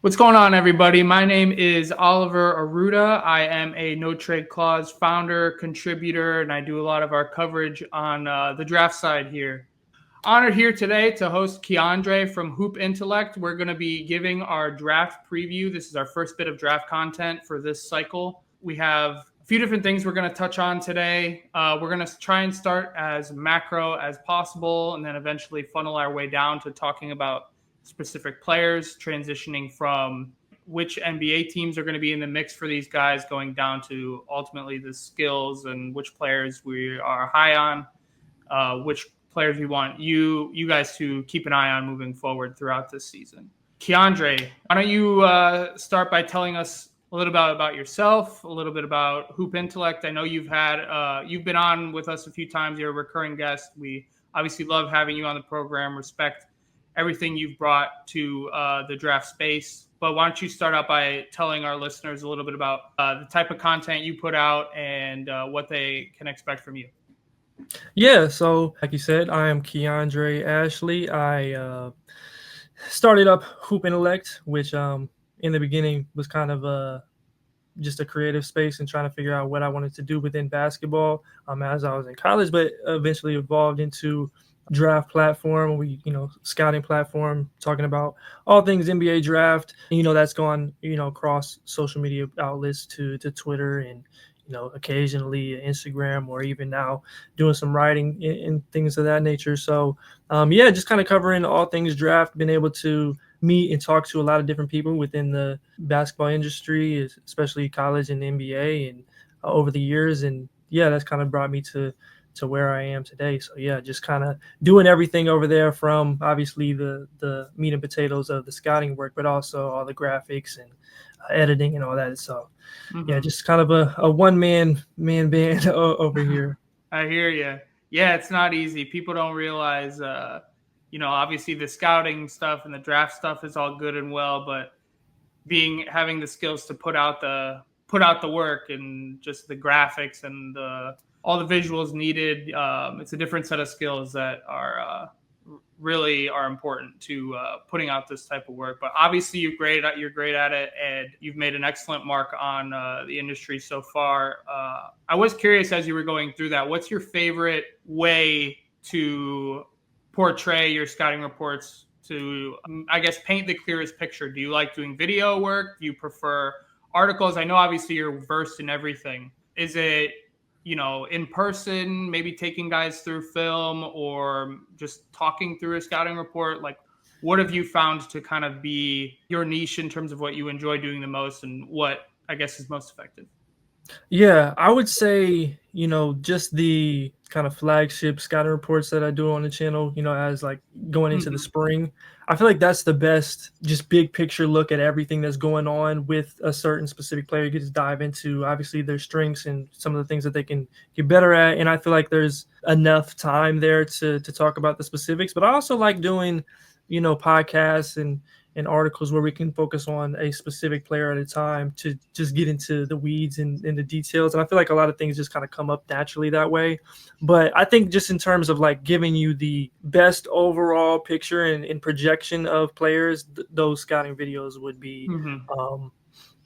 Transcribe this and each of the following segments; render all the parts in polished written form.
What's going on, everybody? My name is Oliver Arruda. I am a No Trade Clause founder, contributor, and I do a lot of our coverage on the draft side here. Honored here today to host Keandre from Hoop Intellect. We're going to be giving our draft preview. This is our first bit of draft content for this cycle. We have a few different things we're going to touch on today. We're going to try and start as macro as possible and then eventually funnel our way down to talking about specific players, transitioning from which NBA teams are going to be in the mix for these guys, going down to ultimately the skills and which players we are high on, which players we want you guys to keep an eye on moving forward throughout this season. Keandre, why don't you start by telling us a little bit about yourself, a little bit about Hoop Intellect. I know you've been on with us a few times. You're a recurring guest. We obviously love having you on the program. Respect everything you've brought to the draft space. But why don't you start out by telling our listeners a little bit about the type of content you put out and what they can expect from you? Yeah, so like you said, I am Keandre Ashley. I started up Hoop Intellect, which in the beginning was kind of just a creative space and trying to figure out what I wanted to do within basketball as I was in college, but eventually evolved into draft platform, scouting platform, talking about all things NBA draft. That's gone, across social media outlets to Twitter and occasionally Instagram, or even now doing some writing and things of that nature. So just kind of covering all things draft, been able to meet and talk to a lot of different people within the basketball industry, especially college and NBA, and over the years. And that's kind of brought me to where I am today. So just kind of doing everything over there, from obviously the meat and potatoes of the scouting work, but also all the graphics and editing and all that. So just kind of a one man band over here. I hear you. Yeah, it's not easy. People don't realize, obviously the scouting stuff and the draft stuff is all good and well, but having the skills to put out the work and just the graphics and all the visuals needed, it's a different set of skills that are really are important to putting out this type of work. But obviously you're great at it, and you've made an excellent mark on the industry so far. I was curious, as you were going through that, what's your favorite way to portray your scouting reports to, I guess, paint the clearest picture? Do you like doing video work? Do you prefer articles? I know obviously you're versed in everything. Is it in person, maybe taking guys through film, or just talking through a scouting report? Like, what have you found to kind of be your niche in terms of what you enjoy doing the most and what I guess is most effective? Yeah, I would say, just the kind of flagship scouting reports that I do on the channel, as like going into the spring. I feel like that's the best, just big picture look at everything that's going on with a certain specific player. You can just dive into obviously their strengths and some of the things that they can get better at. And I feel like there's enough time there to talk about the specifics. But I also like doing, podcasts and articles where we can focus on a specific player at a time to just get into the weeds and the details. And I feel like a lot of things just kind of come up naturally that way. But I think just in terms of like giving you the best overall picture and projection of players, those scouting videos would be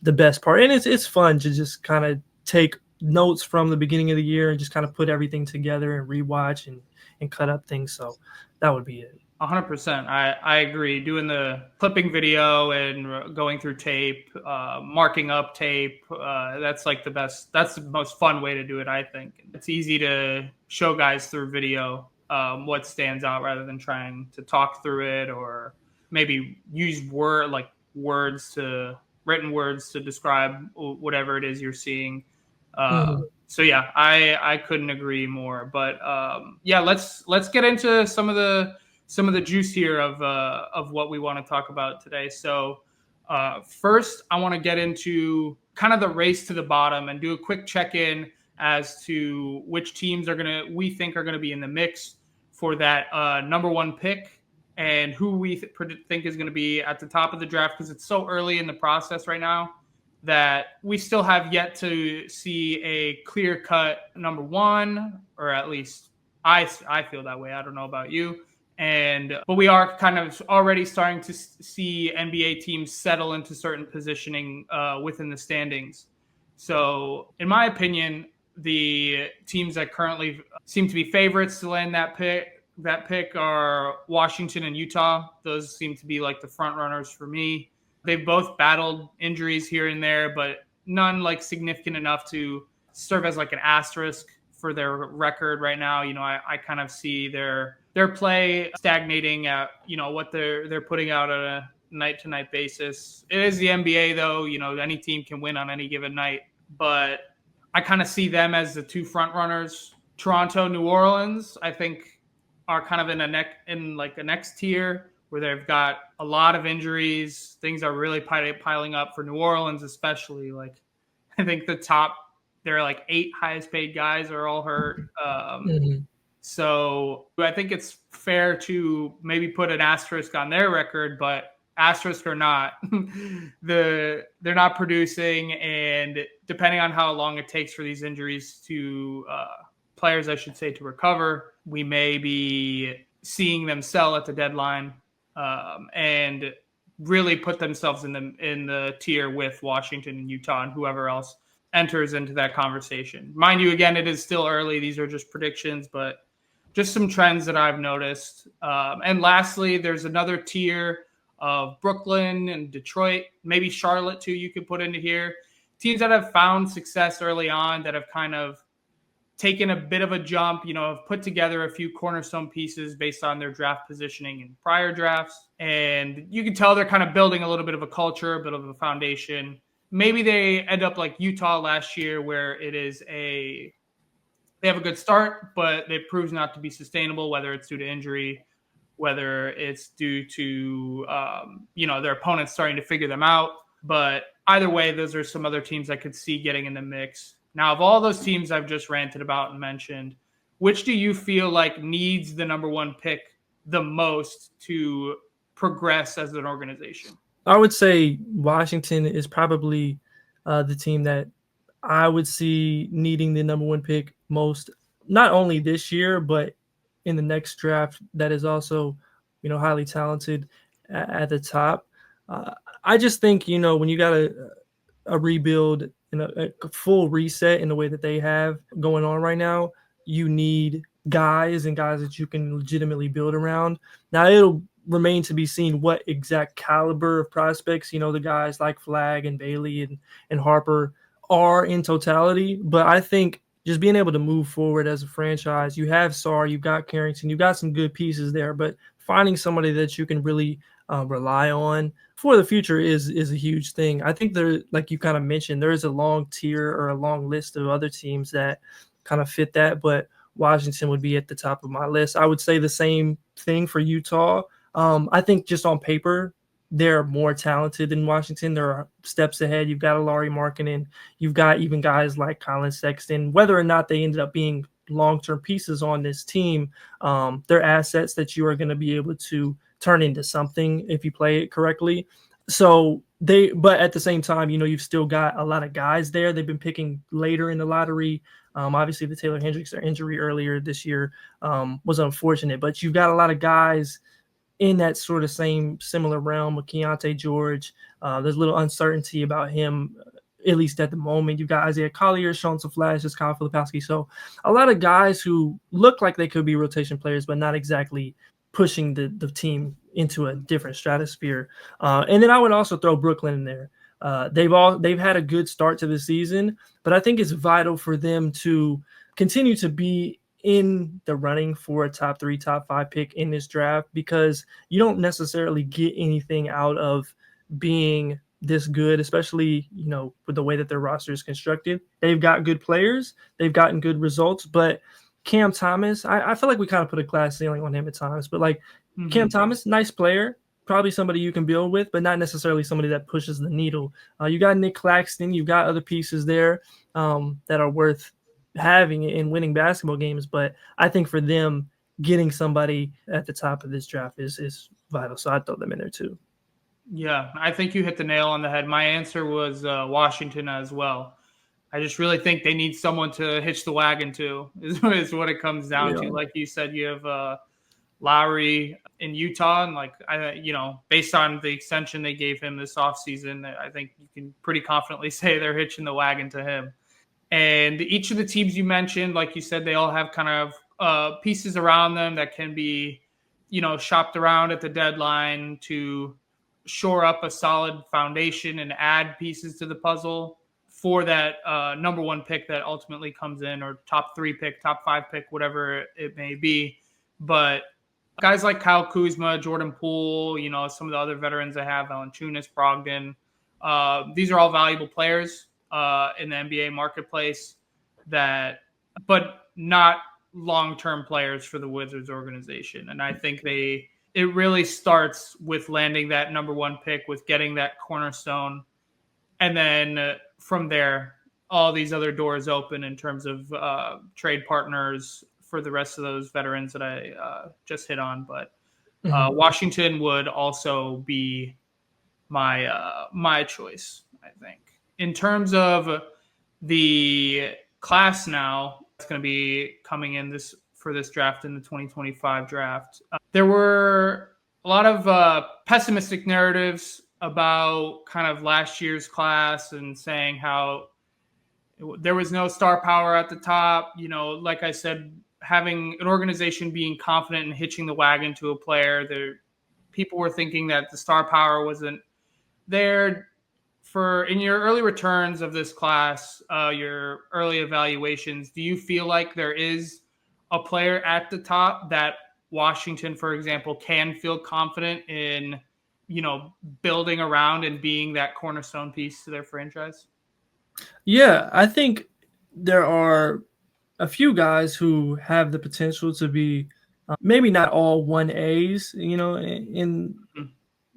the best part. And it's fun to just kind of take notes from the beginning of the year and just kind of put everything together and rewatch and cut up things. So that would be it. 100%. I agree. Doing the clipping video and going through tape, marking up tape, that's like the best. That's the most fun way to do it, I think. It's easy to show guys through video what stands out rather than trying to talk through it, or maybe use written words to describe whatever it is you're seeing. So yeah, I couldn't agree more. But let's get into some of the juice here of what we want to talk about today. So first, I want to get into kind of the race to the bottom and do a quick check-in as to which teams we think are going to be in the mix for that number one pick, and who we think is going to be at the top of the draft, because it's so early in the process right now that we still have yet to see a clear-cut number one, or at least I feel that way. I don't know about you. But we are kind of already starting to see NBA teams settle into certain positioning within the standings. So, in my opinion, the teams that currently seem to be favorites to land that pick are Washington and Utah. Those seem to be like the front runners for me. They've both battled injuries here and there, but none like significant enough to serve as like an asterisk for their record right now. I kind of see their play stagnating at what they're putting out on a night to night basis. It is the NBA though. Any team can win on any given night, but I kind of see them as the two front runners. Toronto, New Orleans, I think are kind of in a next tier where they've got a lot of injuries. Things are really piling up for New Orleans, especially. Like, I think there are like 8 highest paid guys are all hurt. So I think it's fair to maybe put an asterisk on their record, but asterisk or not, they're not producing, and depending on how long it takes for these injuries to players, I should say, to recover, we may be seeing them sell at the deadline and really put themselves in the tier with Washington and Utah and whoever else enters into that conversation. Mind you, again, it is still early. These are just predictions, but just some trends that I've noticed. And lastly, there's another tier of Brooklyn and Detroit, maybe Charlotte too, you could put into here. Teams that have found success early on, that have kind of taken a bit of a jump, have put together a few cornerstone pieces based on their draft positioning in prior drafts. And you can tell they're kind of building a little bit of a culture, a bit of a foundation. Maybe they end up like Utah last year, where they have a good start, but it proves not to be sustainable, whether it's due to injury, whether it's due to, their opponents starting to figure them out. But either way, those are some other teams I could see getting in the mix. Now, of all those teams I've just ranted about and mentioned, which do you feel like needs the number one pick the most to progress as an organization? I would say Washington is probably the team that I would see needing the number one pick most, not only this year, but in the next draft that is also, highly talented at the top. I just think, when you got a rebuild and a full reset in the way that they have going on right now, you need guys that you can legitimately build around. Now, it'll remain to be seen what exact caliber of prospects, the guys like Flagg and Bailey and Harper are in totality. But I think just being able to move forward as a franchise, you have Sarr, you've got Carrington, you've got some good pieces there, but finding somebody that you can really rely on for the future is a huge thing. I think there, like you kind of mentioned, there is a long tier or a long list of other teams that kind of fit that, but Washington would be at the top of my list. I would say the same thing for Utah. I think just on paper, they're more talented than Washington. They're steps ahead. You've got a Lauri Markkanen. You've got even guys like Colin Sexton. Whether or not they ended up being long-term pieces on this team, they're assets that you are going to be able to turn into something if you play it correctly. But at the same time, you've still got a lot of guys there. They've been picking later in the lottery. Obviously, the Taylor Hendricks injury earlier this year was unfortunate, but you've got a lot of guys in that sort of similar realm with Keontae George. There's a little uncertainty about him, at least at the moment. You've got Isaiah Collier showing some flashes, Kyle Filipowski. So a lot of guys who look like they could be rotation players, but not exactly pushing the team into a different stratosphere. And then I would also throw Brooklyn in there. They've had a good start to the season, but I think it's vital for them to continue to be in the running for a top 3, top 5 pick in this draft, because you don't necessarily get anything out of being this good, especially, with the way that their roster is constructed. They've got good players. They've gotten good results, but Cam Thomas, I feel like we kind of put a glass ceiling on him at times, but Cam Thomas, nice player, probably somebody you can build with, but not necessarily somebody that pushes the needle. You got Nick Claxton, you've got other pieces there that are worth having in winning basketball games, but I think for them, getting somebody at the top of this draft is vital. So I'd throw them in there too. Yeah, I think you hit the nail on the head. My answer was Washington as well. I just really think they need someone to hitch the wagon to, is what it comes down to. Like you said, you have Lowry in Utah, and based on the extension they gave him this offseason, I think you can pretty confidently say they're hitching the wagon to him. And each of the teams you mentioned, like you said, they all have kind of pieces around them that can be, shopped around at the deadline to shore up a solid foundation and add pieces to the puzzle for that number one pick that ultimately comes in, or top 3 pick, top 5 pick, whatever it may be. But guys like Kyle Kuzma, Jordan Poole, some of the other veterans I have, Valanciunas, Brogdon, these are all valuable players in the NBA marketplace, but not long-term players for the Wizards organization. And I think it really starts with landing that number one pick, with getting that cornerstone. And then from there, all these other doors open in terms of trade partners for the rest of those veterans that I just hit on. But Washington would also be my choice, I think. In terms of the class now, it's going to be coming in for this draft, in the 2025 draft. There were a lot of pessimistic narratives about kind of last year's class, and saying how there was no star power at the top. Like I said, having an organization being confident in hitching the wagon to a player, people were thinking that the star power wasn't there. In your early returns of this class, your early evaluations, do you feel like there is a player at the top that Washington, for example, can feel confident in, building around and being that cornerstone piece to their franchise? Yeah, I think there are a few guys who have the potential to be maybe not all 1As, in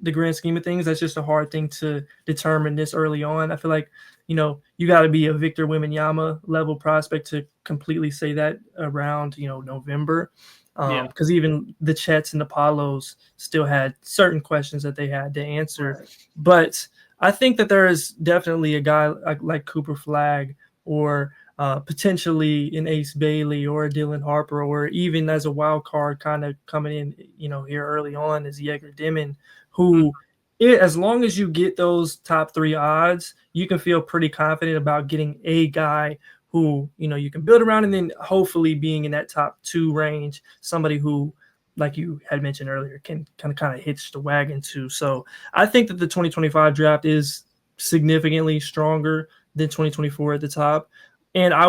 the grand scheme of things. That's just a hard thing to determine this early on. I feel like, you got to be a Victor Wembanyama level prospect to completely say that around, November. Because even the Chets and the Paulos still had certain questions that they had to answer. Right. But I think that there is definitely a guy like Cooper Flagg, or potentially an Ace Bailey, or a Dylan Harper, or even as a wild card kind of coming in, here early on, is Yeager Dimon, who, as long as you get those top 3 odds, you can feel pretty confident about getting a guy who, you can build around, and then hopefully being in that top 2 range, somebody who, like you had mentioned earlier, can kind of hitch the wagon to. So I think that the 2025 draft is significantly stronger than 2024 at the top. And I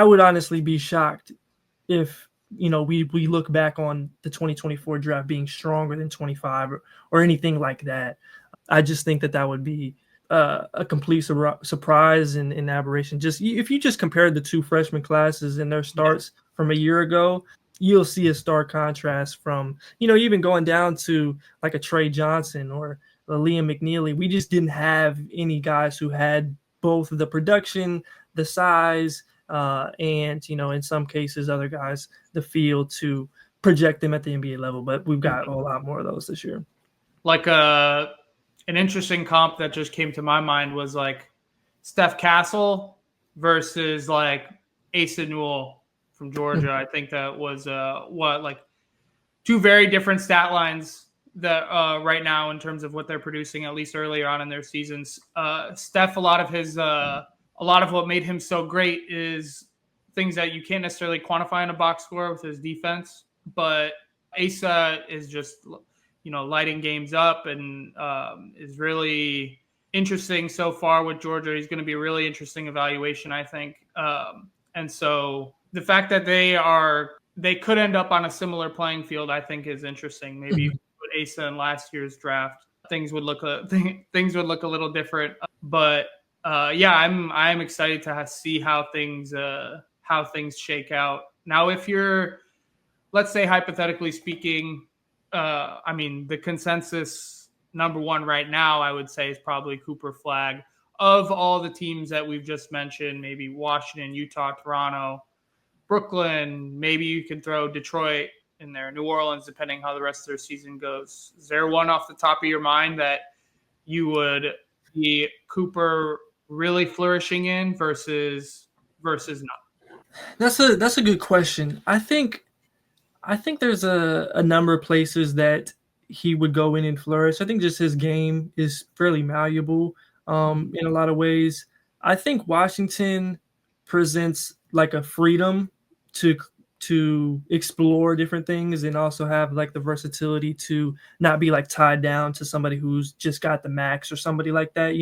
would honestly be shocked if, we look back on the 2024 draft being stronger than 25 or anything like that. I just think that would be a complete surprise and aberration. Just if you just compare the 2 freshman classes and their starts from a year ago, you'll see a stark contrast from, even going down to like a Trey Johnson or a Liam McNeely. We just didn't have any guys who had both the production, the size, and, in some cases, other guys, the field to project them at the NBA level. But we've got a lot more of those this year. Like an interesting comp that just came to my mind was like Steph Castle versus like Asa Newell from Georgia. I think that was like 2 very different stat lines that right now in terms of what they're producing, at least earlier on in their seasons. Steph, a lot of what made him so great is things that you can't necessarily quantify in a box score with his defense, but Asa is just, lighting games up, and is really interesting so far with Georgia. He's going to be a really interesting evaluation, I think. And so the fact that they could end up on a similar playing field, I think, is interesting. Maybe you put Asa in last year's draft, things would look a little different. But I'm excited to see how things shake out. Now, if you're, let's say, hypothetically speaking, the consensus number 1 right now, I would say, is probably Cooper Flagg. Of all the teams that we've just mentioned, maybe Washington, Utah, Toronto, Brooklyn, maybe you can throw Detroit in there, New Orleans, depending how the rest of their season goes. Is there one off the top of your mind that you would see Cooper really flourishing in versus not? That's a good question. I think I think there's a number of places that he would go in and flourish. I think just his game is fairly malleable in a lot of ways. I think Washington presents like a freedom to explore different things and also have like the versatility to not be like tied down to somebody who's just got the max or somebody like that,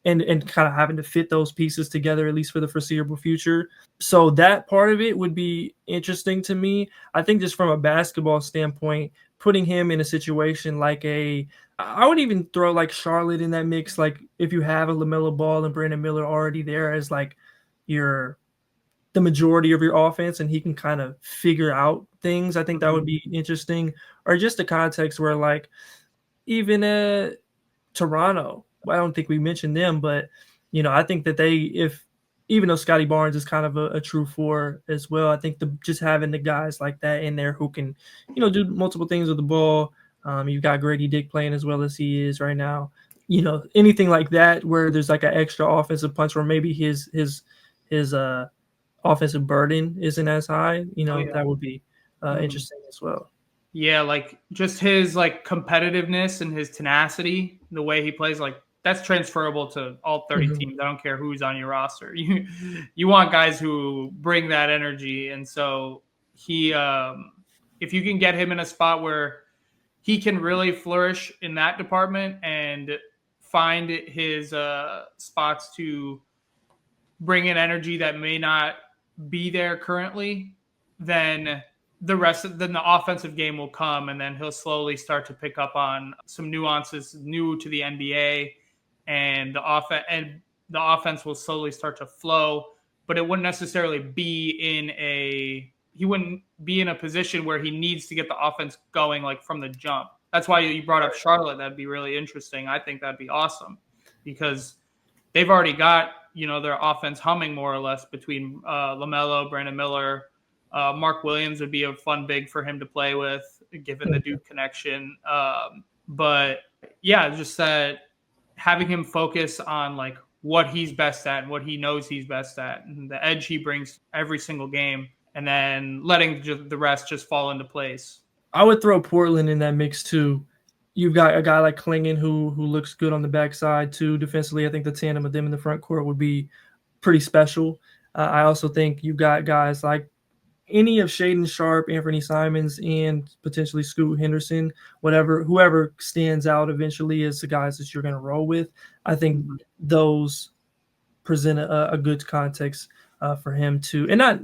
and kind of having to fit those pieces together at least for the foreseeable future. So that part of it would be interesting to me. I think just from a basketball standpoint, putting him in a situation like I would even throw like Charlotte in that mix. Like if you have a LaMelo Ball and Brandon Miller already there as like your the majority of your offense and he can kind of figure out things, I think that would be interesting. Or just a context where like even Toronto. I don't think we mentioned them, but I think that if even though Scotty Barnes is kind of a true four as well, I think just having the guys like that in there who can, do multiple things with the ball. You've got Grady Dick playing as well as he is right now. Anything like that where there's like an extra offensive punch, where maybe his offensive burden isn't as high. Oh, yeah. That would be interesting as well. Yeah, like just his like competitiveness and his tenacity, the way he plays, like that's transferable to all 30 teams. I don't care who's on your roster. You want guys who bring that energy, and so he if you can get him in a spot where he can really flourish in that department and find his spots to bring in energy that may not be there currently, then then the offensive game will come, and then he'll slowly start to pick up on some nuances new to the NBA, and the offense will slowly start to flow. But it wouldn't necessarily be he wouldn't be in a position where he needs to get the offense going like from the jump. That's why you brought up Charlotte. That'd be really interesting. I think that'd be awesome because they've already got their offense humming more or less between LaMelo, Brandon Miller. Mark Williams would be a fun big for him to play with, given the Duke connection. But yeah, just that having him focus on like what he's best at and what he knows he's best at, and the edge he brings every single game, and then letting the rest just fall into place. I would throw Portland in that mix too. You've got a guy like Klingon who looks good on the backside too. Defensively, I think the tandem of them in the front court would be pretty special. I also think you've got guys like any of Shaden Sharp, Anthony Simons, and potentially Scoot Henderson, whoever stands out eventually is the guys that you're going to roll with. I think those present a good context for him too. And not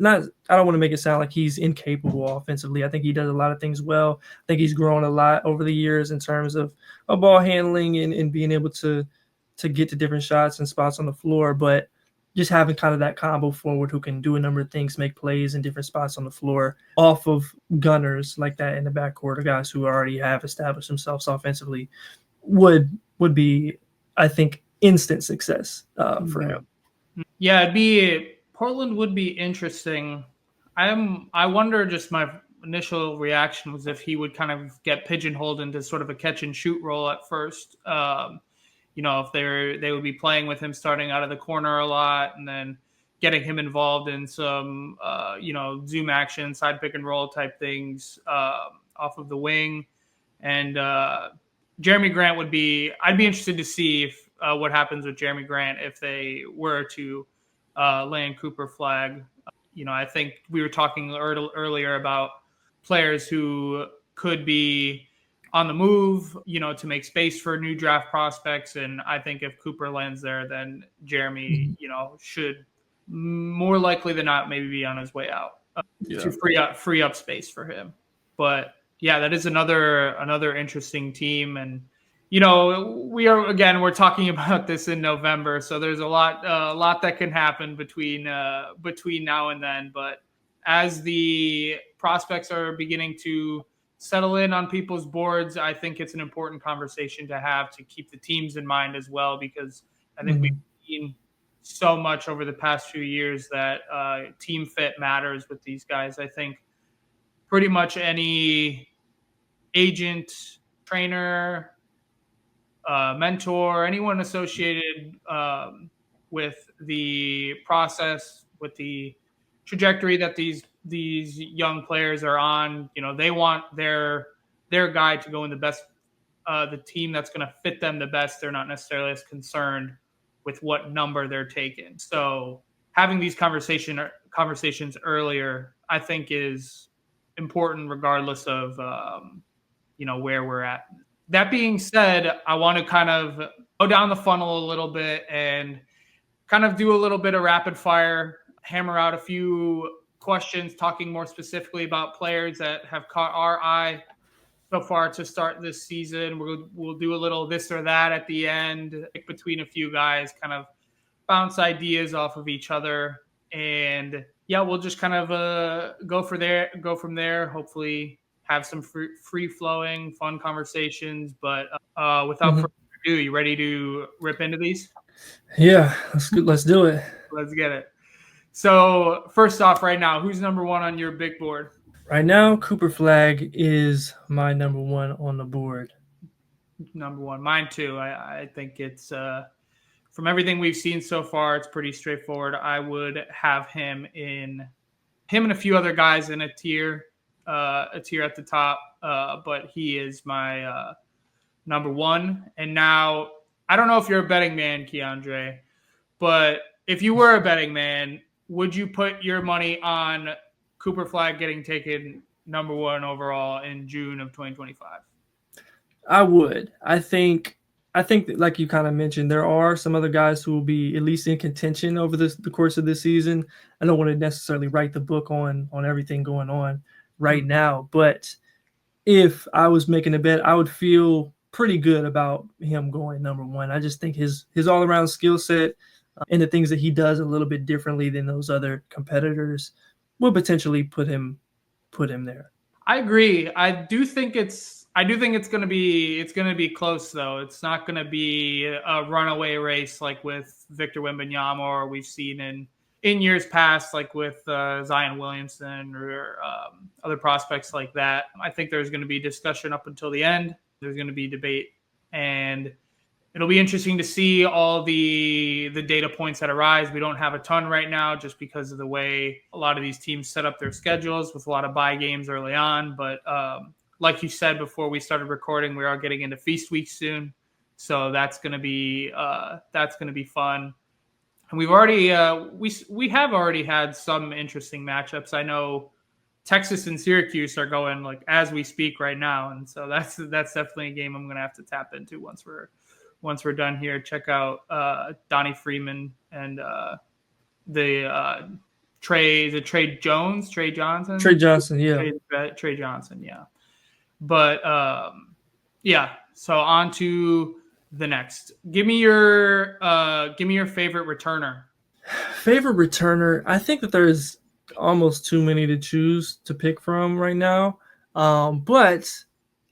I don't want to make it sound like he's incapable offensively. I think he does a lot of things well. I think he's grown a lot over the years in terms of ball handling and being able to get to different shots and spots on the floor. But just having kind of that combo forward who can do a number of things, make plays in different spots on the floor off of gunners like that in the backcourt, or guys who already have established themselves offensively would be, I think, instant success for him. Yeah, Portland would be interesting. I wonder, just my initial reaction was if he would kind of get pigeonholed into sort of a catch and shoot role at first. If they would be playing with him starting out of the corner a lot and then getting him involved in some zoom action, side pick and roll type things off of the wing. And Jeremy Grant I'd be interested to see if what happens with Jeremy Grant if they were to land Cooper flag. I think we were talking earlier about players who could be on the move, to make space for new draft prospects. And I think if Cooper lands there, then Jeremy, should more likely than not maybe be on his way out to free up space for him. But yeah, that is another interesting team. And, we're talking about this in November, so there's a lot that can happen between now and then. But as the prospects are beginning to settle in on people's boards, I think it's an important conversation to have to keep the teams in mind as well, because I think we've seen so much over the past few years that team fit matters with these guys. I think pretty much any agent, trainer, mentor, anyone associated with the process, with the trajectory that these these young players are on, they want their guy to go in the team that's going to fit them the best. They're not necessarily as concerned with what number they're taking. So having these conversations earlier, I think, is important regardless of where we're at. That being said, I want to kind of go down the funnel a little bit and kind of do a little bit of rapid fire, hammer out a few questions, talking more specifically about players that have caught our eye so far to start this season. We'll do a little this or that at the end, between a few guys, kind of bounce ideas off of each other, and yeah, we'll just kind of go from there. Hopefully, have some free flowing, fun conversations. But without further ado, you ready to rip into these? Yeah, let's do it. Let's get it. So first off, right now, who's number one on your big board? Right now, Cooper Flag is my number one on the board. Number one, mine too. I think it's from everything we've seen so far, it's pretty straightforward. I would have him and a few other guys in a tier at the top, but he is my number one. And now, I don't know if you're a betting man, Keandre, but if you were a betting man, would you put your money on Cooper Flag getting taken number one overall in June of 2025? I would. I think that, like you kind of mentioned, there are some other guys who will be at least in contention over the course of this season. I don't want to necessarily write the book on everything going on right now, but if I was making a bet, I would feel pretty good about him going number one. I just think his all around skill set and the things that he does a little bit differently than those other competitors would potentially put him there. I agree. I do think it's going to be close, though. It's not going to be a runaway race like with Victor Wembanyama, or we've seen in years past, like with Zion Williamson or other prospects like that. I think there's going to be discussion up until the end. There's going to be debate, and it'll be interesting to see all the data points that arise. We don't have a ton right now just because of the way a lot of these teams set up their schedules with a lot of bye games early on. But like you said before we started recording, we are getting into feast week soon, so that's going to be fun. And we've already we have already had some interesting matchups. I know Texas and Syracuse are going like as we speak right now, and so that's definitely a game I'm going to have to tap into once we're done here. Check out Donnie Freeman and Trey Johnson, yeah. Trey Johnson, yeah. But yeah, so on to the next. Give me your favorite returner. Favorite returner, I think that there's almost too many to choose to pick from right now. But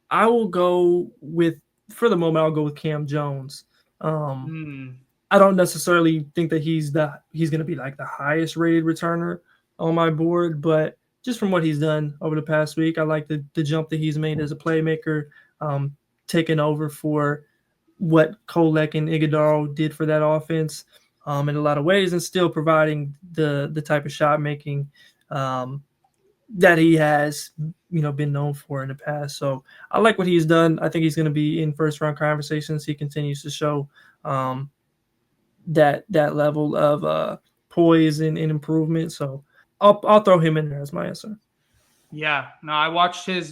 I will go with, for the moment, I'll go with Cam Jones. I don't necessarily think that he's going to be like the highest rated returner on my board, but just from what he's done over the past week, I like the jump that he's made as a playmaker, taking over for what Kolek and Iguodala did for that offense in a lot of ways, and still providing the type of shot making that he has, been known for in the past. So I like what he's done. I think he's going to be in first round conversations. He continues to show that level of poise and improvement. So I'll throw him in there as my answer. Yeah, no, I watched his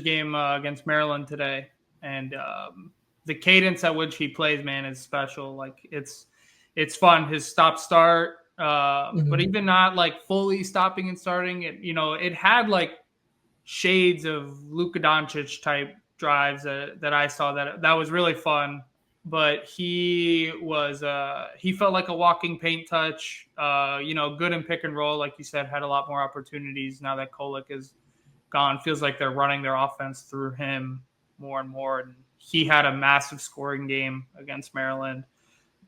game against Maryland today, and the cadence at which he plays, man, is special. Like it's fun. His stop-start, but even not like fully stopping and starting. It had like shades of Luka Doncic type drives that I saw that was really fun. But he felt like a walking paint touch. Good in pick and roll, like you said, had a lot more opportunities now that Kolek is gone. Feels like they're running their offense through him more and more. And he had a massive scoring game against Maryland.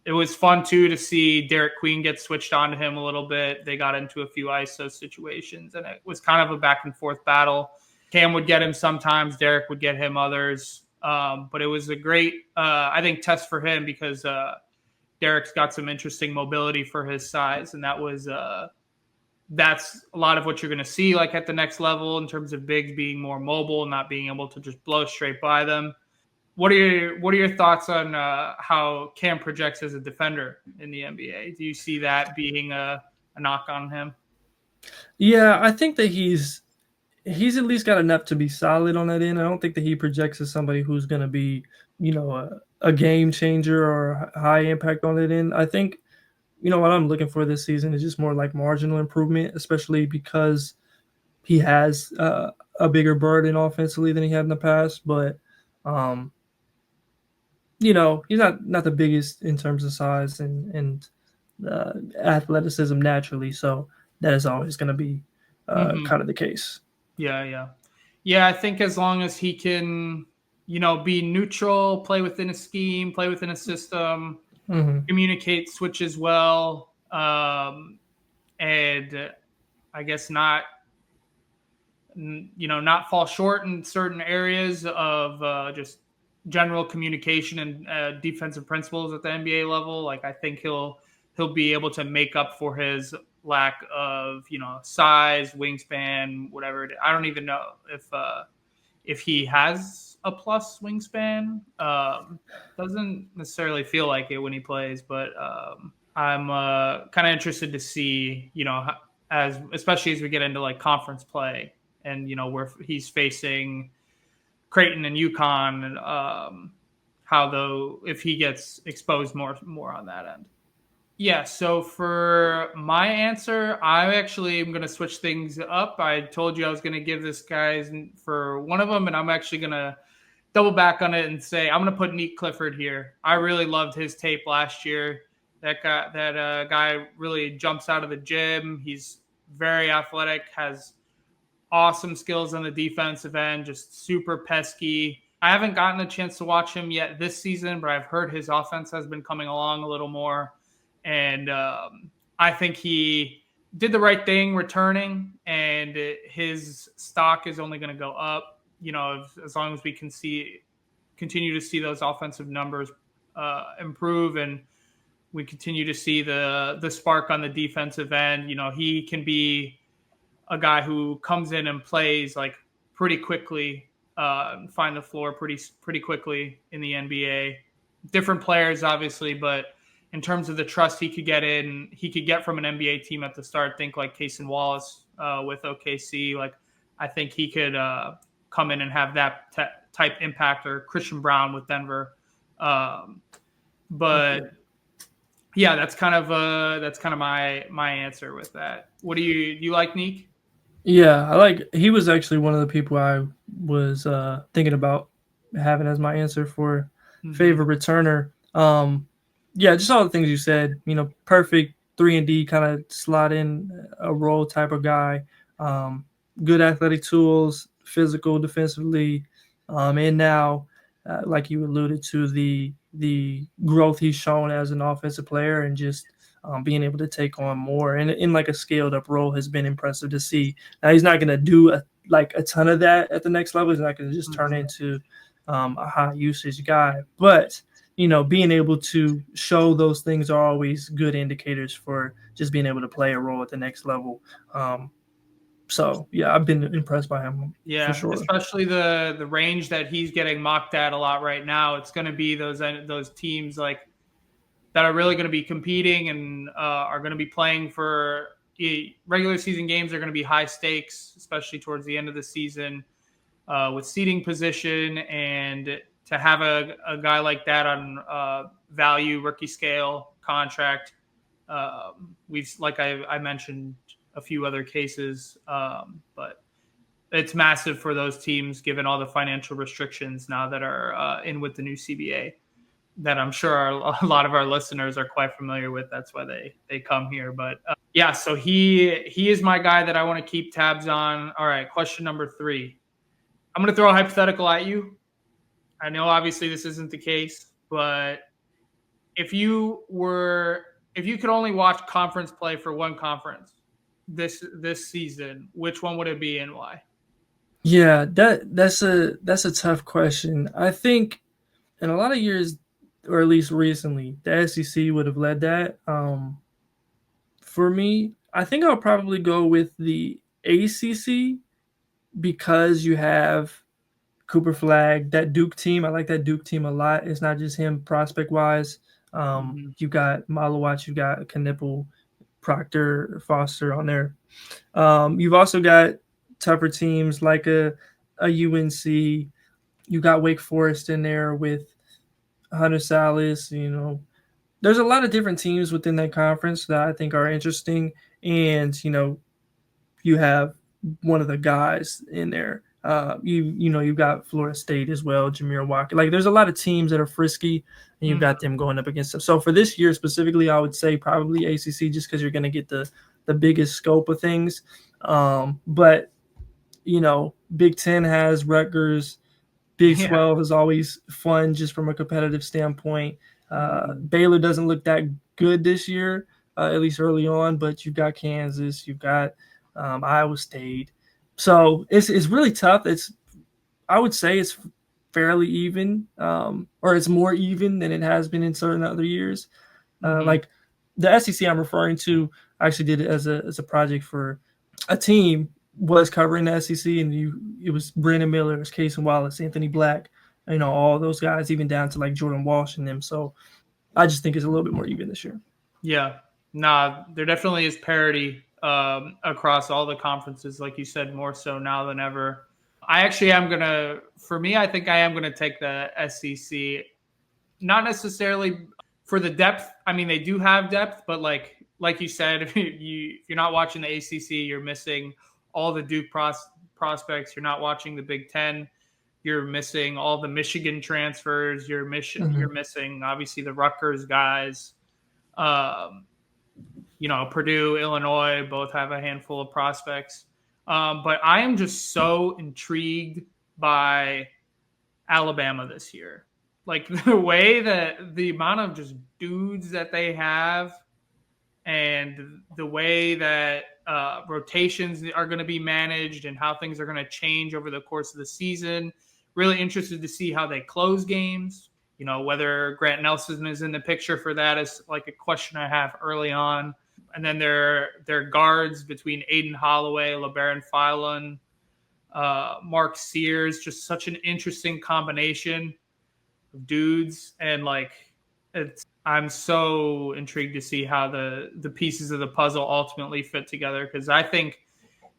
It was fun too to see Derek Queen get switched on to him a little bit. They got into a few ISO situations, and it was kind of a back and forth battle. Cam would get him sometimes, Derek would get him others. But it was a great, I think, test for him because Derek's got some interesting mobility for his size, and that was that's a lot of what you're going to see like at the next level in terms of bigs being more mobile and not being able to just blow straight by them. What are your thoughts on how Cam projects as a defender in the NBA? Do you see that being a knock on him? Yeah, I think that he's at least got enough to be solid on that end. I don't think that he projects as somebody who's going to be, a game changer or high impact on that end. I think, what I'm looking for this season is just more like marginal improvement, especially because he has a bigger burden offensively than he had in the past. But, um, he's not the biggest in terms of size and athleticism naturally. So that is always going to be Mm-hmm. kind of the case. Yeah, yeah. Yeah, I think as long as he can, be neutral, play within a scheme, play within a system, Mm-hmm. communicate switches well, and I guess not fall short in certain areas of just general communication and defensive principles at the NBA level. Like I think he'll be able to make up for his lack of size, wingspan, whatever. I don't even know if he has a plus wingspan. Doesn't necessarily feel like it when he plays, but I'm kind of interested to see, as especially as we get into like conference play, and where he's facing Creighton and UConn, and how though if he gets exposed more on that end. Yeah, so for my answer, I actually am going to switch things up. I told you I was going to give this guy for one of them, and I'm actually going to double back on it and say I'm going to put Neat Clifford here. I really loved his tape last year. That guy really jumps out of the gym. He's very athletic, has awesome skills on the defensive end, just super pesky. I haven't gotten a chance to watch him yet this season, but I've heard his offense has been coming along a little more. And I think he did the right thing returning, and his stock is only going to go up. As long as we can continue to see those offensive numbers improve, and we continue to see the spark on the defensive end. He can be a guy who comes in and plays like pretty quickly, find the floor pretty quickly in the NBA. Different players, obviously, but in terms of the trust he could get from an NBA team at the start, think like Cason Wallace with OKC. Like I think he could come in and have that type impact, or Christian Brown with Denver. But yeah, that's kind of my answer with that. What do you like, Neek? Yeah, he was actually one of the people I was thinking about having as my answer for Mm-hmm. favorite returner. Yeah, just all the things you said. Perfect 3-and-D kind of slot in a role type of guy. Good athletic tools, physical, defensively, and now, like you alluded to, the growth he's shown as an offensive player and just being able to take on more and in like a scaled up role has been impressive to see. Now he's not going to do a ton of that at the next level. He's not going to just turn into a high usage guy, but being able to show those things are always good indicators for just being able to play a role at the next level. So yeah, I've been impressed by him for Yeah, sure. especially the range that he's getting mocked at a lot right now. It's going to be those teams like that are really going to be competing and are going to be playing for regular season games. Are going to be high stakes, especially towards the end of the season with seating position, and to have a guy like that on value rookie scale contract. We've like I mentioned a few other cases, but it's massive for those teams given all the financial restrictions now that are in with the new CBA that I'm sure a lot of our listeners are quite familiar with. That's why they come here. But yeah, so he is my guy that I want to keep tabs on. All right, question number 3. I'm going to throw a hypothetical at you. I know obviously this isn't the case, but if you could only watch conference play for one conference this season, which one would it be and why? Yeah, that's a tough question. I think in a lot of years, or at least recently, the SEC would have led that. For me, I think I'll probably go with the ACC because you have Cooper Flag, that Duke team. I like that Duke team a lot. It's not just him prospect wise. Hmm. You got Malawach, you got Knipple, Proctor, Foster on there. You've also got tougher teams like a UNC. You got Wake Forest in there with Hunter Salas. There's a lot of different teams within that conference that I think are interesting. And, you have one of the guys in there. You've got Florida State as well, Jameer Walker. Like there's a lot of teams that are frisky, and you've got Hmm. them going up against them. So for this year specifically, I would say probably ACC just because you're going to get the biggest scope of things. But Big Ten has Rutgers. Big Yeah. 12 is always fun just from a competitive standpoint. Hmm. Baylor doesn't look that good this year, at least early on, but you've got Kansas, you've got Iowa State. So it's really tough. I would say it's fairly even, or it's more even than it has been in certain other years. Hmm. Like the SEC I'm referring to, I actually did it as a project for a team was covering the SEC, and it was Brandon Miller, it was Casey Wallace, Anthony Black, all those guys, even down to like Jordan Walsh and them. So I just think it's a little bit more even this year. Yeah. Nah, there definitely is parity across all the conferences, like you said, more so now than ever. I actually am gonna, for me, I think I am gonna take the SEC. Not necessarily for the depth. I mean, they do have depth, but like you said, if you're not watching the ACC, you're missing all the Duke prospects. You're not watching the Big Ten. You're missing all the Michigan transfers. You're Mm-hmm. missing obviously the Rutgers guys. Um, Purdue, Illinois both have a handful of prospects. But I am just so intrigued by Alabama this year. Like the way that the amount of just dudes that they have and the way that rotations are going to be managed and how things are going to change over the course of the season. Really interested to see how they close games. Whether Grant Nelson is in the picture for that is like a question I have early on. And then their guards between Aiden Holloway, LeBaron Philon, Mark Sears, just such an interesting combination of dudes. And I'm so intrigued to see how the pieces of the puzzle ultimately fit together, because I think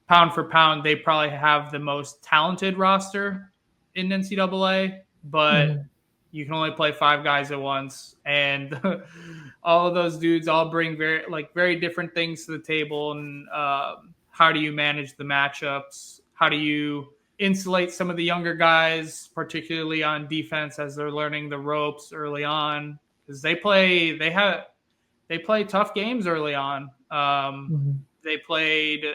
pound for pound they probably have the most talented roster in NCAA, but Mm-hmm. you can only play five guys at once, and all of those dudes all bring very different things to the table. And how do you manage the matchups? How do you insulate some of the younger guys, particularly on defense, as they're learning the ropes early on? Because they play tough games early on. Mm-hmm. They played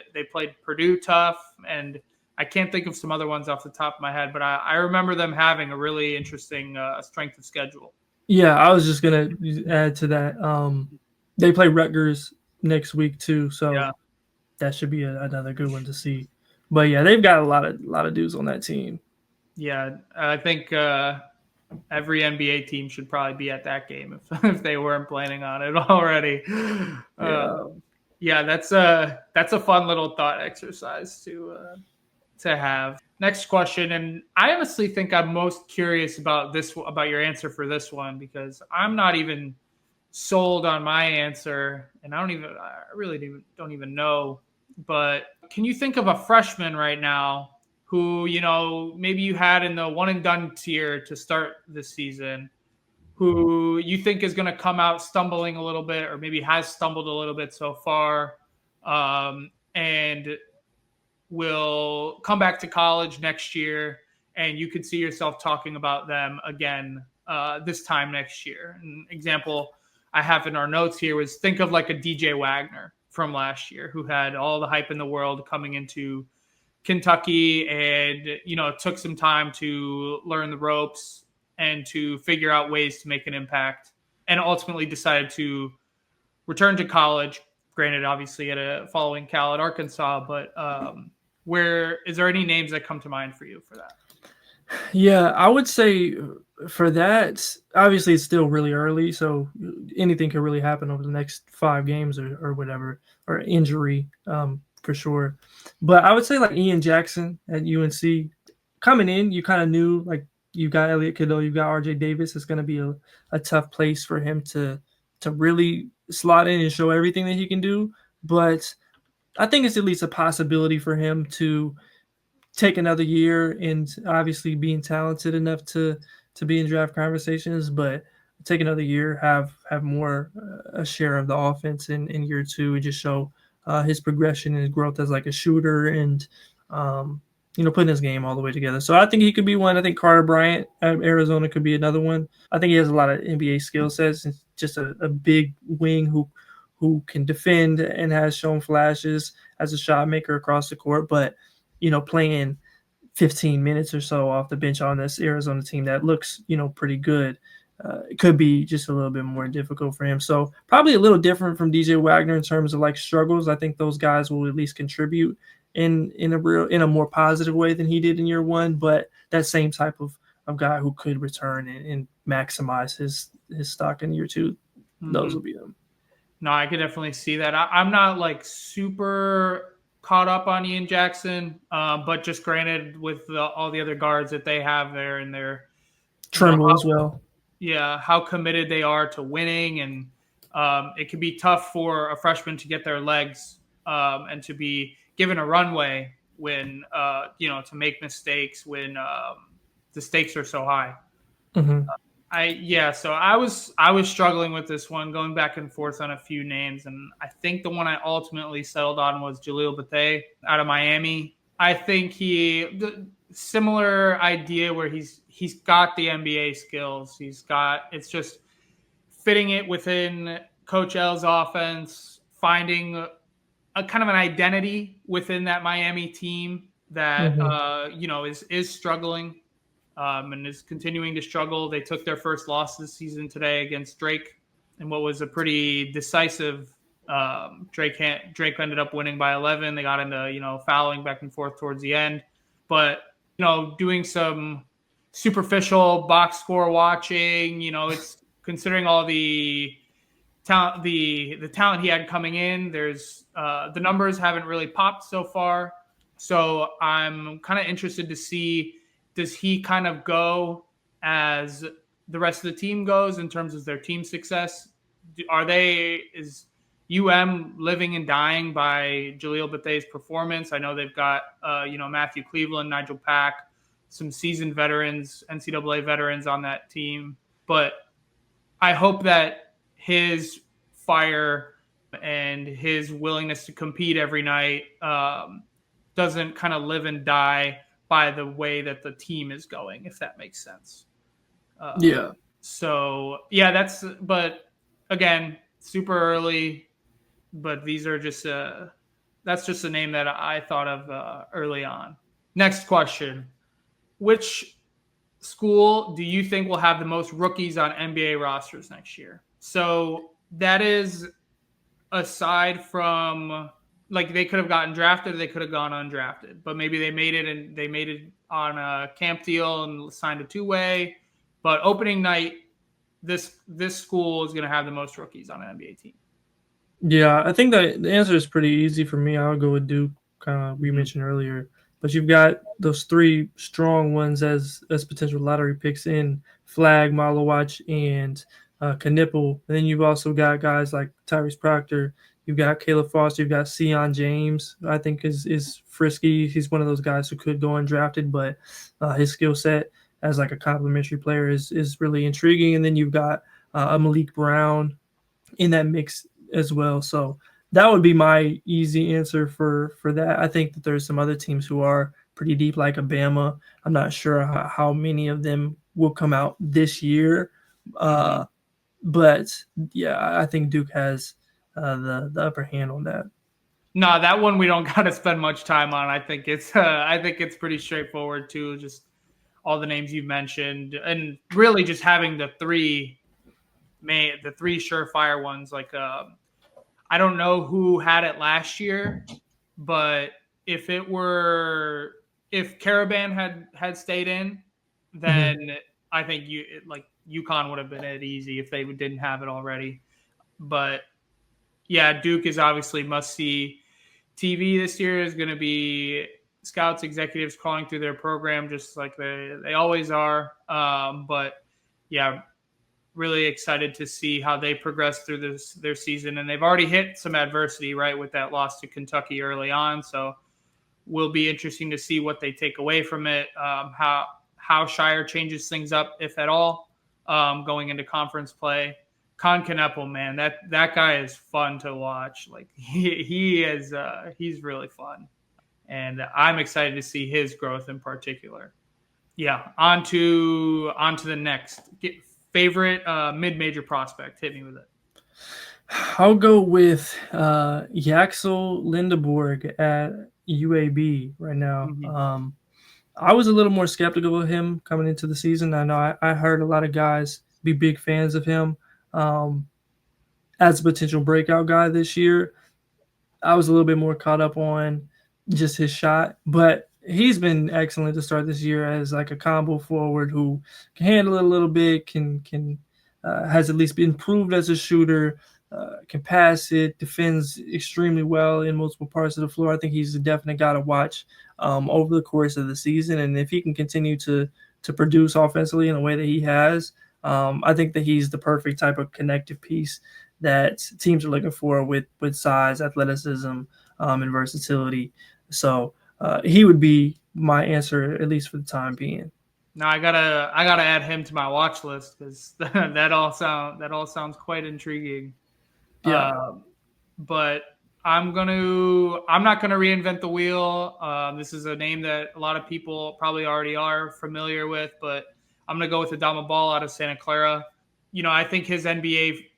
Purdue tough, and I can't think of some other ones off the top of my head, but I remember them having a really interesting strength of schedule. Yeah, I was just gonna add to that. They play Rutgers next week too, so Yeah, that should be another good one to see. But yeah, they've got a lot of dudes on that team. yeah. I think every NBA team should probably be at that game if they weren't planning on it already. Yeah. Uh, yeah, that's a fun little thought exercise to have. Next question, and I honestly think I'm most curious about your answer for this one, because I'm not even sold on my answer, and I really don't even know. But can you think of a freshman right now who maybe you had in the one and done tier to start this season, who you think is going to come out stumbling a little bit, or maybe has stumbled a little bit so far, and will come back to college next year, and you could see yourself talking about them again this time next year? An example I have in our notes here was, think of like a DJ Wagner from last year, who had all the hype in the world coming into Kentucky, and took some time to learn the ropes and to figure out ways to make an impact, and ultimately decided to return to college. Granted, obviously at a following Cal at Arkansas, but where is there any names that come to mind for you for that? Yeah, I would say For that, obviously it's still really early, so anything can really happen over the next 5 games or whatever, or injury for sure. But I would say like Ian Jackson at UNC coming in, you kind of knew like you got Elliot Cadeau, you got RJ Davis. It's going to be a tough place for him to really slot in and show everything that he can do. But I think it's at least a possibility for him to take another year and obviously being talented enough to be in draft conversations, but take another year, have more a share of the offense in year two, and just show his progression and his growth as like a shooter and putting his game all the way together. So I think he could be one. I think Carter Bryant at Arizona could be another one. I think he has a lot of NBA skill sets and just a big wing who can defend and has shown flashes as a shot maker across the court, but playing 15 minutes or so off the bench on this Arizona team that looks, pretty good. It could be just a little bit more difficult for him. So probably a little different from DJ Wagner in terms of like struggles. I think those guys will at least contribute in a more positive way than he did in year one. But that same type of guy who could return and maximize his stock in year two, those will be them. No, I could definitely see that. I'm not like super caught up on Ian Jackson, but just granted with all the other guards that they have there and their Trimble as well. Yeah, how committed they are to winning, and it can be tough for a freshman to get their legs and to be given a runway when to make mistakes when the stakes are so high. Mm-hmm. So I was struggling with this one, going back and forth on a few names, and I think the one I ultimately settled on was Jaleel Bethea out of Miami. I think similar idea where he's got the NBA skills. It's just fitting it within Coach L's offense, finding a kind of an identity within that Miami team that is struggling. And is continuing to struggle. They took their first loss this season today against Drake in what was a pretty decisive. Drake ended up winning by 11. They got into fouling back and forth towards the end, but doing some superficial box score watching. It's considering all the talent the talent he had coming in. There's the numbers haven't really popped so far, so I'm kind of interested to see. Does he kind of go as the rest of the team goes in terms of their team success? Is UM living and dying by Jaleel Bethea's performance? I know they've got Matthew Cleveland, Nigel Pack, some seasoned veterans, NCAA veterans on that team. But I hope that his fire and his willingness to compete every night doesn't kind of live and die by the way that the team is going, if that makes sense. Yeah. So, but again, super early, but these are just, that's just a name that I thought of early on. Next question. Which school do you think will have the most rookies on NBA rosters next year? So that is aside from... Like they could have gotten drafted, or they could have gone undrafted, but maybe they made it on a camp deal and signed a two-way. But opening night, this school is going to have the most rookies on an NBA team. Yeah, I think that the answer is pretty easy for me. I'll go with Duke, kind of we mentioned earlier. But you've got those three strong ones as potential lottery picks in Flag, Malowach, and Knipple. And then you've also got guys like Tyrese Proctor. You've got Caleb Foster. You've got Sion James. I think is frisky. He's one of those guys who could go undrafted, but his skill set as like a complimentary player is really intriguing. And then you've got a Malik Brown in that mix as well. So that would be my easy answer for that. I think that there's some other teams who are pretty deep, like Alabama. I'm not sure how many of them will come out this year, but yeah, I think Duke has the upper hand on that. No, that one we don't got to spend much time on. I think it's pretty straightforward too. Just all the names you've mentioned, and really just having the three surefire ones. Like I don't know who had it last year, but if Caravan had stayed in, then I think UConn would have been it easy if they didn't have it already. But yeah, Duke is obviously must see TV this year. Is going to be scouts, executives crawling through their program just like they always are. But yeah, really excited to see how they progress through their season. And they've already hit some adversity, right, with that loss to Kentucky early on. So will be interesting to see what they take away from it. How Shire changes things up, if at all, going into conference play. Con Kneppel, man, that guy is fun to watch. Like he is, he's really fun, and I'm excited to see his growth in particular. Yeah, on to the next favorite mid-major prospect. Hit me with it. I'll go with Yaxel Lindeborg at UAB right now. Mm-hmm. I was a little more skeptical of him coming into the season. I know I heard a lot of guys be big fans of him as a potential breakout guy this year. I was a little bit more caught up on just his shot, but he's been excellent to start this year as like a combo forward who can handle it a little bit, can has at least been improved as a shooter, can pass it, defends extremely well in multiple parts of the floor. I think he's a definite guy to watch over the course of the season, and if he can continue to produce offensively in the way that he has, I think that he's the perfect type of connective piece that teams are looking for with size, athleticism, and versatility. So he would be my answer, at least for the time being. Now I gotta add him to my watch list because that all sounds quite intriguing. Yeah, But I'm not gonna reinvent the wheel. This is a name that a lot of people probably already are familiar with, but I'm gonna go with Adama Ball out of Santa Clara. I think his NBA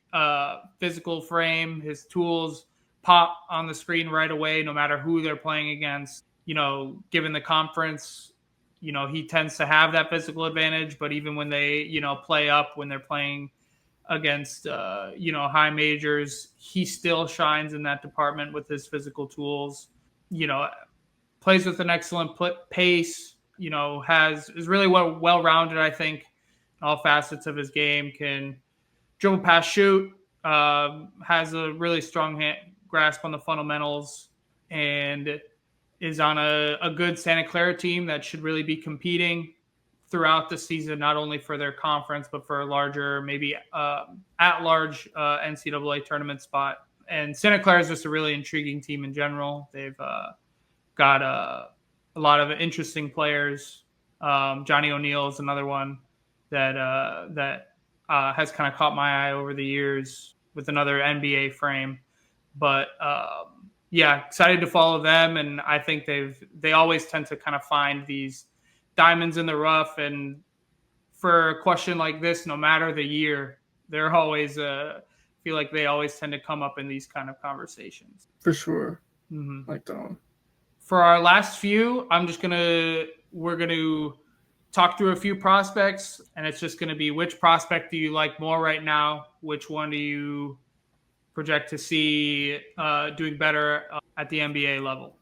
physical frame, his tools pop on the screen right away, no matter who they're playing against. Given the conference, he tends to have that physical advantage. But even when they, play up, when they're playing against, high majors, he still shines in that department with his physical tools. Plays with an excellent pace. Is really well-rounded, I think, in all facets of his game. Can dribble, pass, shoot. Has a really strong grasp on the fundamentals, and is on a good Santa Clara team that should really be competing throughout the season, not only for their conference, but for a larger, maybe at-large NCAA tournament spot. And Santa Clara is just a really intriguing team in general. They've got a lot of interesting players. Johnny O'Neal is another one that has kind of caught my eye over the years with another NBA frame. But yeah, excited to follow them, and I think they always tend to kind of find these diamonds in the rough. And for a question like this, no matter the year, they're always feel like they always tend to come up in these kind of conversations. for sure. Mm-hmm. Like For our last few, we're gonna talk through a few prospects, and it's just gonna be which prospect do you like more right now? Which one do you project to see doing better at the NBA level?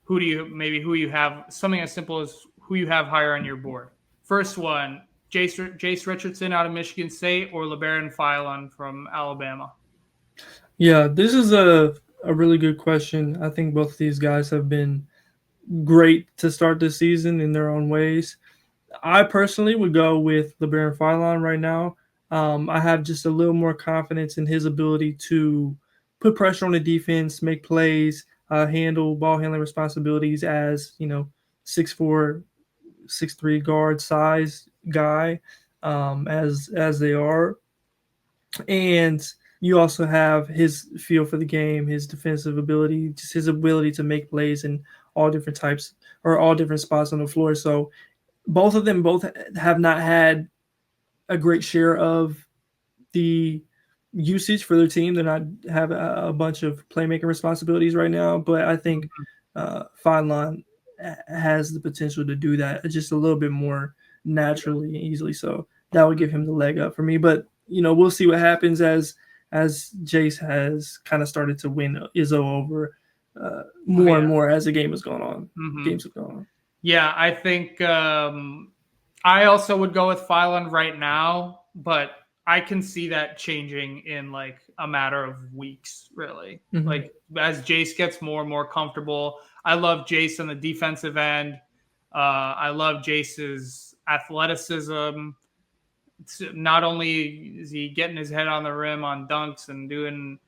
Who you have, something as simple as who you have higher on your board. First one, Jace Richardson out of Michigan State or LeBaron Philon from Alabama? Yeah, this is a really good question. I think both of these guys have been great to start the season in their own ways. I personally would go with LeBaron Philon right now. I have just a little more confidence in his ability to put pressure on the defense, make plays, handle ball handling responsibilities as 6'4", 6'3" guard size guy, as they are. And you also have his feel for the game, his defensive ability, just his ability to make plays in all different types or all different spots on the floor. So both of them have not had a great share of the usage for their team. They're not have a bunch of playmaking responsibilities right now, but I think Feinlein has the potential to do that just a little bit more naturally and easily. So that would give him the leg up for me. But we'll see what happens as Jace has kind of started to win Izzo over more and more as the game has gone on. Mm-hmm. Games have gone on. Yeah, I think I also would go with Phylon right now, but I can see that changing in like a matter of weeks, really. Mm-hmm. Like as Jace gets more and more comfortable. I love Jace on the defensive end. I love Jace's athleticism. Not only is he getting his head on the rim on dunks and doing,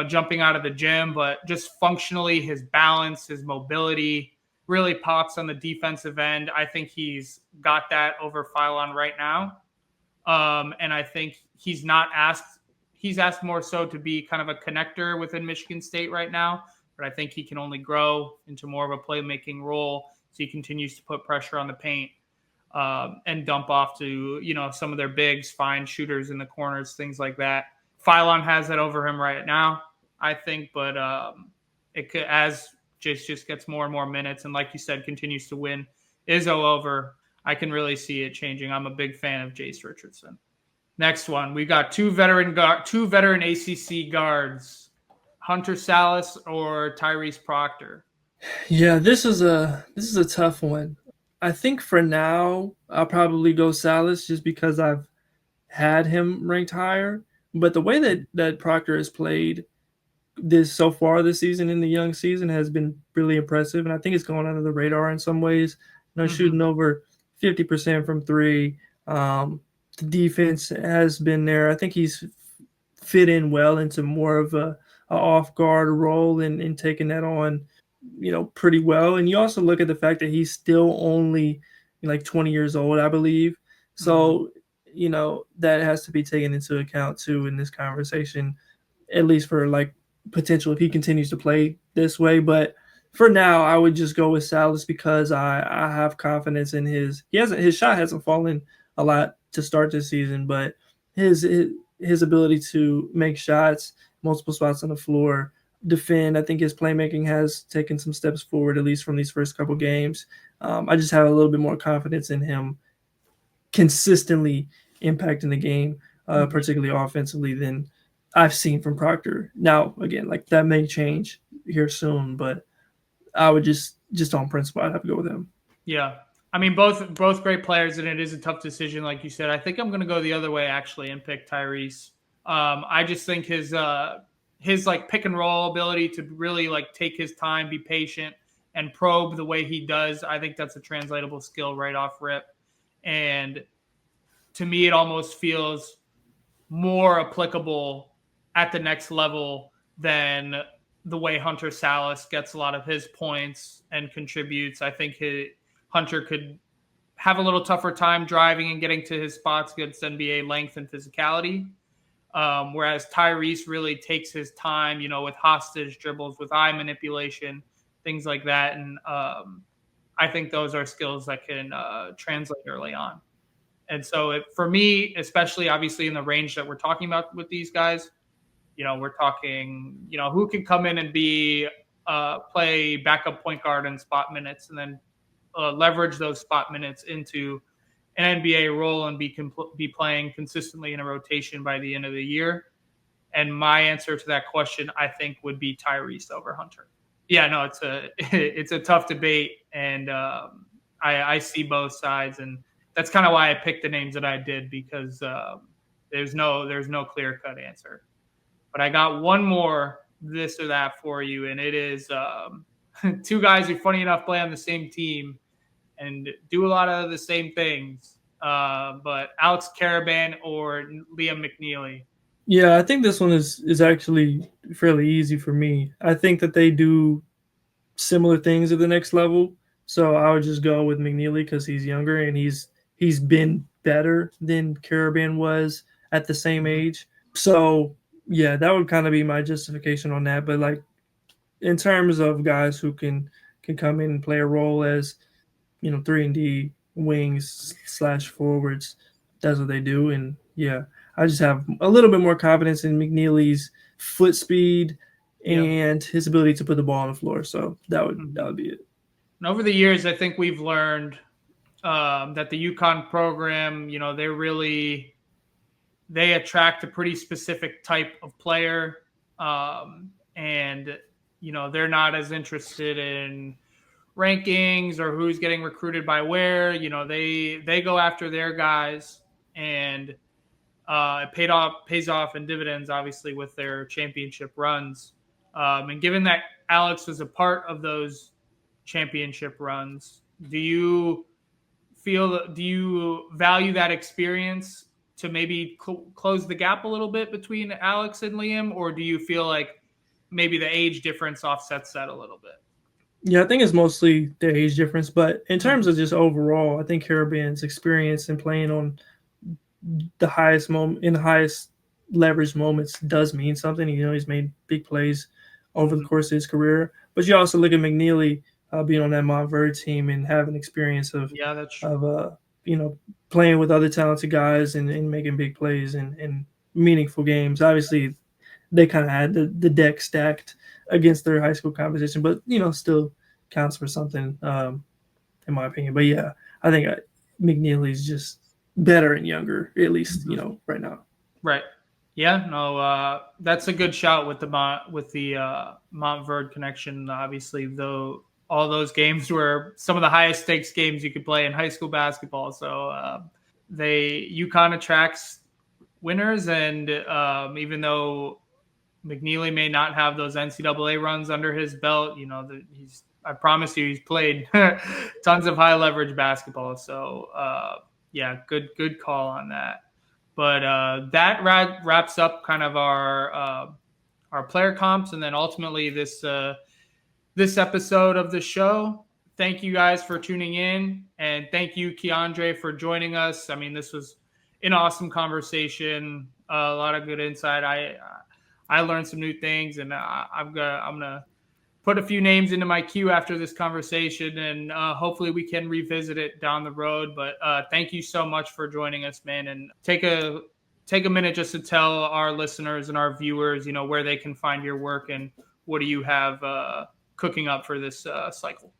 jumping out of the gym, but just functionally his balance, his mobility really pops on the defensive end. I think he's got that over Phylon right now. And I think he's not asked, he's asked more so to be kind of a connector within Michigan State right now. But I think he can only grow into more of a playmaking role. So he continues to put pressure on the paint. And dump off to, some of their bigs, find shooters in the corners, things like that. Phylon has that over him right now, I think, but it could, as Jace just gets more and more minutes and, like you said, continues to win Izzo over, I can really see it changing. I'm a big fan of Jace Richardson. Next one, we got two veteran ACC guards, Hunter Salas or Tyrese Proctor. Yeah, this is a tough one. I think for now I'll probably go Salas just because I've had him ranked higher. But the way that Proctor has played this so far this season in the young season has been really impressive, and I think it's going under the radar in some ways. Shooting over 50% from three. The defense has been there. I think he's fit in well into more of a off guard role and taking that on, pretty well. And you also look at the fact that he's still only like 20 years old, I believe. So, that has to be taken into account too in this conversation, at least for like potential if he continues to play this way. But for now, I would just go with Salas because I have confidence in his shot hasn't fallen a lot to start this season, but his ability to make shots, multiple spots on the floor, defend. I think his playmaking has taken some steps forward, at least from these first couple games. I just have a little bit more confidence in him consistently impacting the game, particularly offensively, than I've seen from Proctor. Now, again, like that may change here soon, but I would just on principle, I'd have to go with him. Yeah. I mean, both great players, and it is a tough decision, like you said. I think I'm going to go the other way, actually, and pick Tyrese. I just think his like pick and roll ability to really like take his time, be patient, and probe the way he does. I think that's a translatable skill right off rip. And to me, it almost feels more applicable at the next level than the way Hunter Salas gets a lot of his points and contributes. I think Hunter could have a little tougher time driving and getting to his spots against NBA length and physicality. Whereas Tyrese really takes his time, with hostage dribbles, with eye manipulation, things like that. And I think those are skills that can translate early on. And so for me, especially obviously in the range that we're talking about with these guys, we're talking, who can come in and play backup point guard and spot minutes and then leverage those spot minutes into an NBA role and be playing consistently in a rotation by the end of the year. And my answer to that question, I think, would be Tyrese over Hunter. Yeah, no, it's a tough debate, and I see both sides, and that's kind of why I picked the names that I did, because there's no clear cut answer. But I got one more this or that for you, and it is two guys who, funny enough, play on the same team and do a lot of the same things. But Alex Caravan or Liam McNeely. Yeah, I think this one is actually fairly easy for me. I think that they do similar things at the next level. So I would just go with McNeely because he's younger and he's been better than Caravan was at the same age. So yeah, that would kind of be my justification on that. But like in terms of guys who can come in and play a role as 3-and-D wings / forwards, that's what they do. And yeah, I just have a little bit more confidence in McNeely's foot speed and his ability to put the ball on the floor. So that would be it. And over the years, I think we've learned that the UConn program, they attract a pretty specific type of player. And, they're not as interested in rankings or who's getting recruited by where. They go after their guys, and it pays off in dividends, obviously, with their championship runs. And given that Alex was a part of those championship runs, do you value that experience to maybe close the gap a little bit between Alex and Liam, or do you feel like maybe the age difference offsets that a little bit? Yeah, I think it's mostly the age difference, but in terms of just overall, I think Caribbean's experience in playing on the highest moment in the highest leverage moments does mean something. He's made big plays over the course of his career, but you also look at McNeely being on that Montverde team and having experience of That's true. playing with other talented guys and making big plays and meaningful games. Obviously, they kind of had the deck stacked against their high school competition, but still counts for something, in my opinion. But yeah, I think McNeely's just better and younger, at least right now. Right. Yeah. No. That's a good shout with the Montverde connection. Obviously, though, all those games were some of the highest stakes games you could play in high school basketball. So UConn attracts winners, and even though McNeely may not have those NCAA runs under his belt, I promise you, he's played tons of high leverage basketball. So yeah, good call on that. But that wraps up kind of our player comps, and then ultimately this episode of the show. Thank you guys for tuning in, and thank you, Keandre, for joining us. I mean, this was an awesome conversation, a lot of good insight. I learned some new things, and I'm gonna put a few names into my queue after this conversation, and hopefully we can revisit it down the road. But thank you so much for joining us, man, and take a minute just to tell our listeners and our viewers, where they can find your work and what do you have cooking up for this cycle.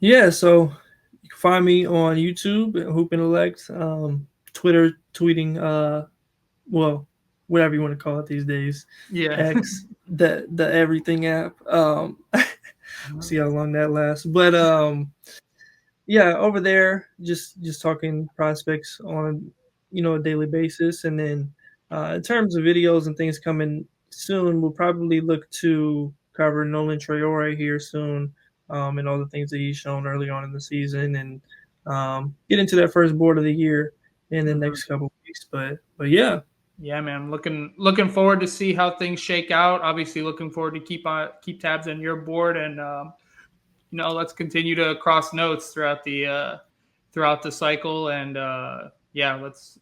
Yeah, so you can find me on YouTube at Hoop Intellect, Twitter, tweeting, whatever you want to call it these days. Yeah. X, the everything app. See how long that lasts. But yeah, over there, just talking prospects on a daily basis, and then in terms of videos and things coming soon, we'll probably look to cover Nolan Traore here soon, and all the things that he's shown early on in the season, and get into that first board of the year in the next couple of weeks. But yeah. Yeah, man. Looking forward to see how things shake out. Obviously, looking forward to keep tabs on your board, and let's continue to cross notes throughout the cycle. And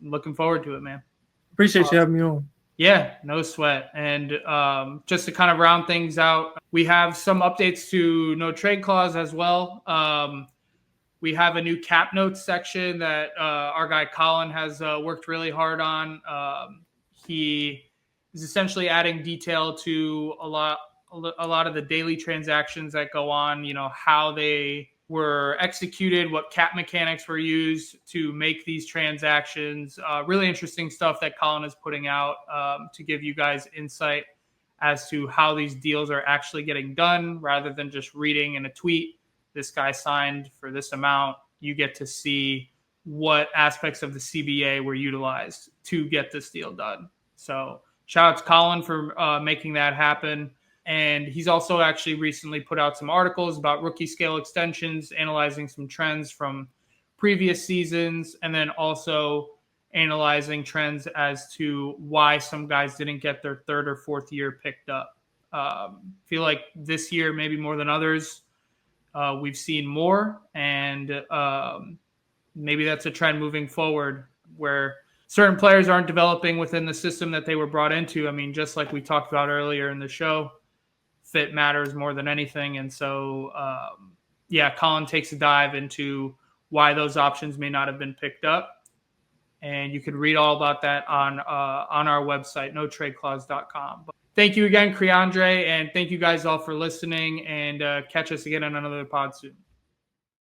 looking forward to it, man. Appreciate you having me on. Yeah, no sweat. And just to kind of round things out, we have some updates to No Trade Clause as well. We have a new cap notes section that our guy Colin has worked really hard on. He is essentially adding detail to a lot of the daily transactions that go on, how they were executed, what cap mechanics were used to make these transactions. Really interesting stuff that Colin is putting out to give you guys insight as to how these deals are actually getting done, rather than just reading in a tweet, this guy signed for this amount. You get to see what aspects of the CBA were utilized to get this deal done. So shout out to Colin for making that happen. And he's also actually recently put out some articles about rookie scale extensions, analyzing some trends from previous seasons, and then also analyzing trends as to why some guys didn't get their third or fourth year picked up. Feel like this year, maybe more than others, we've seen more, and maybe that's a trend moving forward where certain players aren't developing within the system that they were brought into. I mean, just like we talked about earlier in the show, fit matters more than anything. And so, Colin takes a dive into why those options may not have been picked up. And you could read all about that on our website, notradeclause.com. But thank you again, Keandre, and thank you guys all for listening, and catch us again on another pod soon.